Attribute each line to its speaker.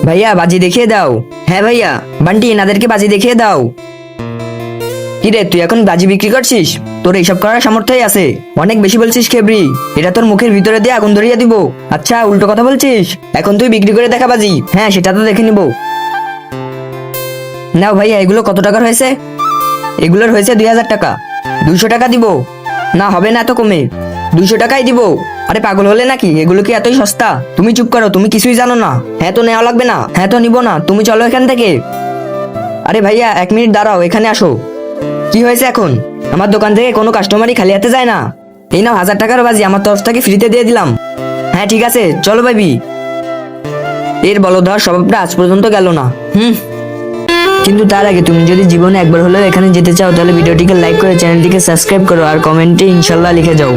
Speaker 1: ভাইয়া বাজি দেখিয়ে দাও। হ্যাঁ ভাইয়া, বান্টি এনাদেরকে বাজি দেখিয়ে দাও। কিরে তুই এখন বাজি বিক্রি করছিস? তোর এইসব করার সামর্থ্যই আছে? অনেক বেশি বলছিস খেবরি, এটা তোর মুখের ভিতরে দিয়ে আগুন ধরিয়ে দিব। আচ্ছা উল্টো কথা বলছিস, এখন তুই বিক্রি করে দেখা বাজি। হ্যাঁ সেটা তো দেখে নিব। নাও ভাইয়া, এগুলো কত টাকার হয়েছে? এগুলোর হয়েছে 2000 টাকা। 200 টাকা দিব? না হবে না এত কমে, 200 টাকাই দিব। আরে পাগল হলে নাকি, এগুলো কি এতই সস্তা? তুমি চুপ করো, তুমি কিছুই জানো না। হ্যাঁ তো নেওয়া লাগবে না, হ্যাঁ তো নিব না, তুমি চলো এখান থেকে। আরে ভাইয়া 1 মিনিট দাঁড়াও, এখানে আসো। কি হয়েছে এখন? আমার দোকান থেকে কোনো কাস্টমারই খালি হাতে যায় না। এই নাও 1000 টাকার বাজি, আমার তরফ থেকে ফ্রিতে দিয়ে দিলাম। হ্যাঁ ঠিক আছে, চলো ভাবি। এর বলধর স্বভাবটা আজ পর্যন্ত গেল না। কিন্তু তার আগে তুমি যদি জীবনে একবার হলেও এখানে যেতে চাও, তাহলে ভিডিওটিকে লাইক করে চ্যানেলটিকে সাবস্ক্রাইব করো আর কমেন্টে ইনশাল্লাহ লিখে যাও।